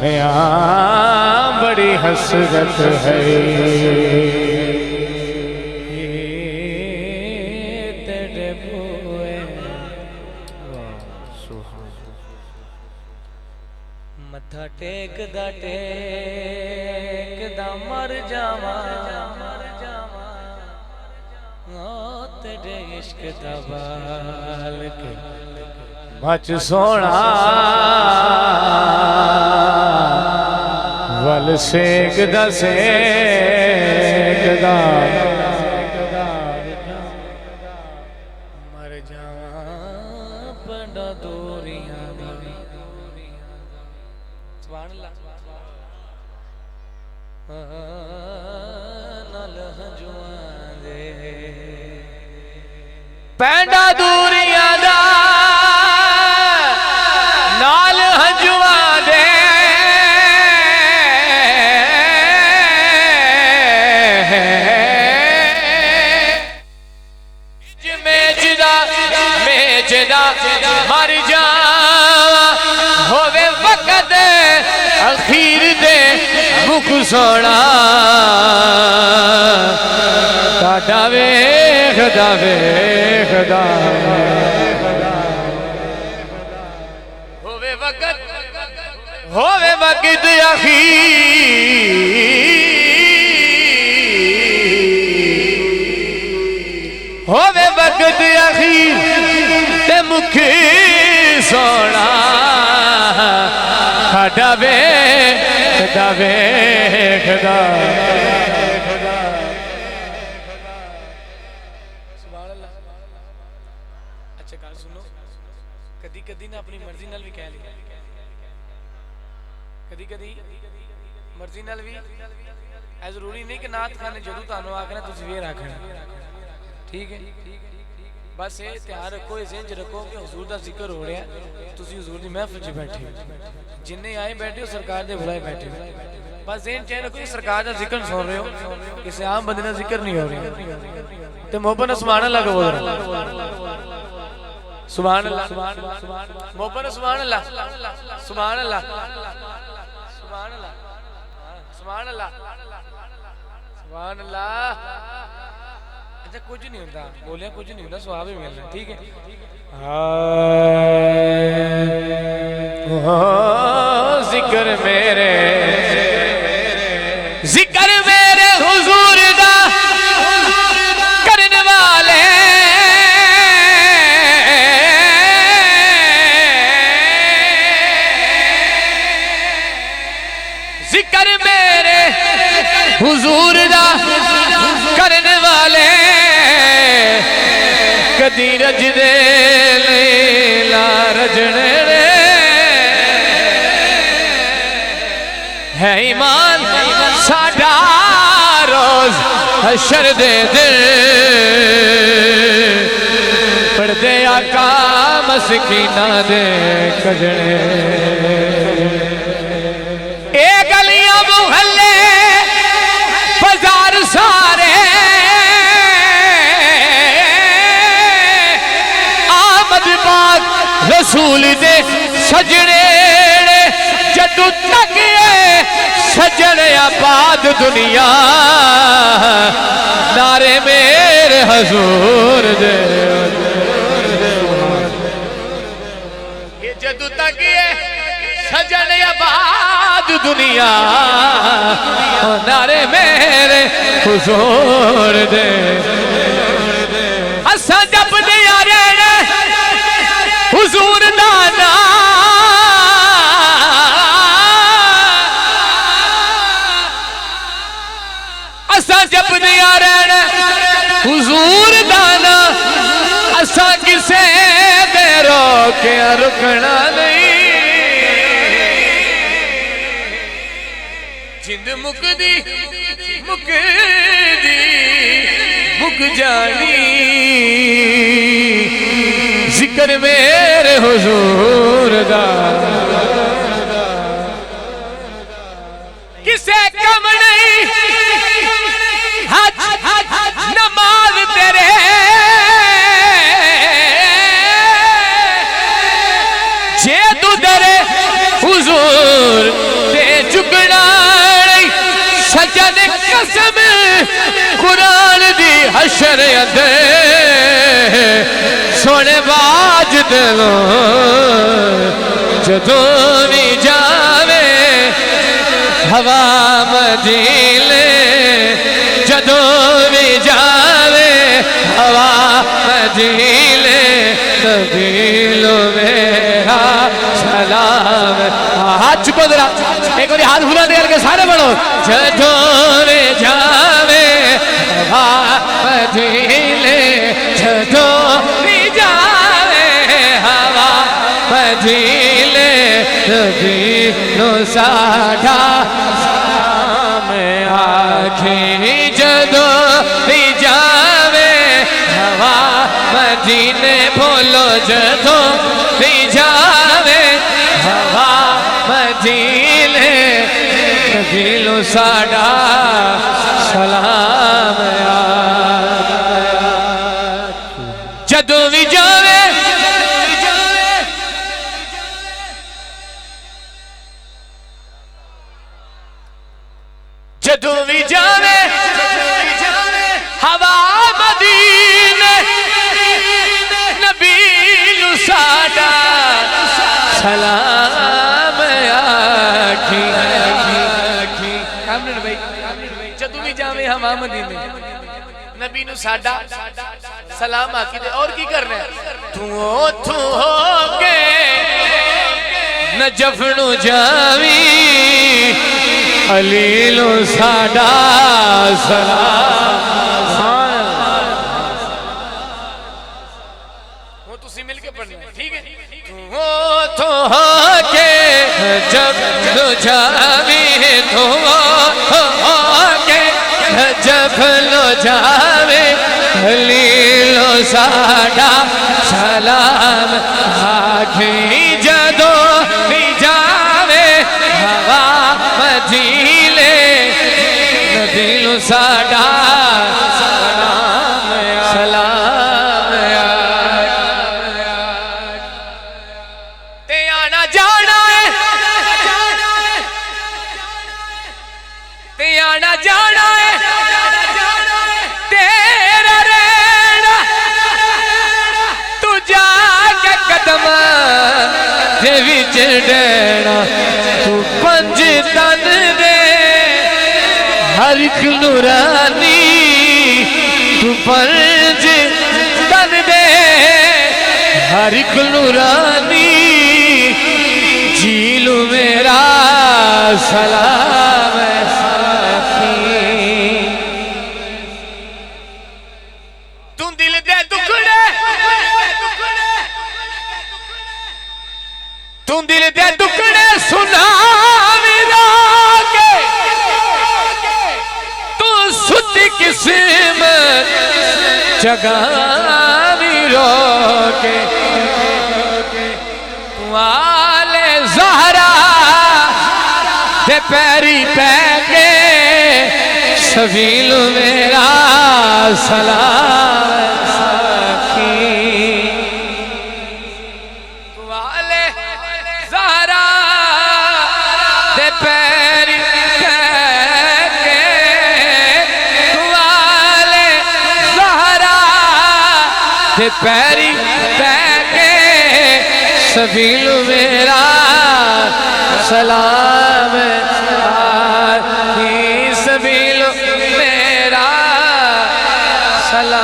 सोहनिया बड़ी हसरत है तेरे बुए मथा टेकदा टेकदा मर जावा तेरे इश्क दा बाल के बच सोना वल सेकदा सेकदा मर जावा पंडा दूरियां सुभान अल्लाह नल हंजुआं दे पैंडा दूरियां दा नाल हंजुआं दे मेजदा मर जा होवे वक्त अखीर दे मुख सोना ताड़ा वेखदा वेखदा होवे वक्त अखीर होवे वक्त अखीर ते मुख सोना खाड़ा वेखदा वेखदा अच्छा गल सुनो कदी कदी ना अपनी मर्जी नाल भी कह लिया कदी कदी मर्जी नाल भी ऐ जरूरी नहीं कि नात खाने जदों तुहानू आखना तुसीं वेर आखना ठीक है बस ये ध्यान रखो इस रखो कि हुजूर का जिक्र हो रहा है तुसीं हुजूर की महफिल च बैठे हो जिन्ने आए बैठे हो सरकार के बुलाए बैठे हो बस ये चैन रखो सरकार का जिक्र सुन रहे हो किसी आम बंदे का जिक्र नहीं हो रहा तो मोहब्बत सुभान अल्लाह का बोल रहा सुभान अल्लाह मोहब्बत सुभान अल्लाह सुभान अल्लाह सुभान अल्लाह सुभान अल्लाह सुभान अल्लाह कुछ नहीं होता बोलिया कुछ नहीं होता स्वाब ही मिलना ठीक है जिक्र मेरे हुजूर दा करने वाले जिक्र मेरे हुजूर दा करने वाले कदी रजदे ला रजने है ईमान साडा रोज हशर दे दिल पढ़दे आका मस्कीना दे कजने ए गलियां मुहल्ले बाजार सारे रसूल दे सजने जदू तक सजने आबाद दुनिया नारे मेरे हुजूर दे जदू तक सजने आबाद दुनिया नारे मेरे हुजूर दे असा जपदे यारे हुजूर दाना असा जपदे रहना हुजूर दाना असा किसे दे रोके रुकना नहीं जिंद मुकदी मुक जानी जिक्र मेरे हुजूर दा किसे कम नहीं हज नमाज तेरे जे तू डरे हुजूर ते सजन कसम कुरान दी हशर अदे सोने बाज दिलो जदों भी जावे हवा मदीने जदों भी जावे हवा मदीने तबीलो मेरा सलाम। हाथ चुको जरा एक बार हाथ बुलंद करके सारे बढ़ो। जदों भी जावे हवा मदीने जदों भी जावे हवा मदीने तबीलो साढ़ा आखिर जदों भी जावे हवा मदीने बोलो जदों भी जावे हवा मदीने दिलो साड़ा सलाम जदों भी जावे जदों भी जावे हवा मदीने नबी नू साडा सलाम आखी। कामरान भाई जदों भी जावे हवा मदीने नबी नू साडा सलाम आखी। और की करना है तू हो के नजफ नू जावी अलीलो साडा सलाम। वो तुसी मिलके पढ़ना ठीक है। वो तो के जब लो जावी तो के जब लो जावे अलीलो साडा सलाम आखी। जदों भी जावे हवा मदीने दिलो साडा सलाम ते आना जाना है ते आना जाना है तेरा रहना तू जाके कदम दे विच डेना तू पंज तन दे हर एक नूरानी तू पंज तन दे हर एक नूरानी झीलू मेरा सलाम तू दिल दे दुखड़े तू दिल दे दुखड़े सुना किस्मत जगावी रोके वाले ज़हरा दे पैरी पैके सबील मेरा सलाम वाले ज़हरा दे पैरी पैरी पैके सबील मेरा सलाम सबील मेरा सलाम।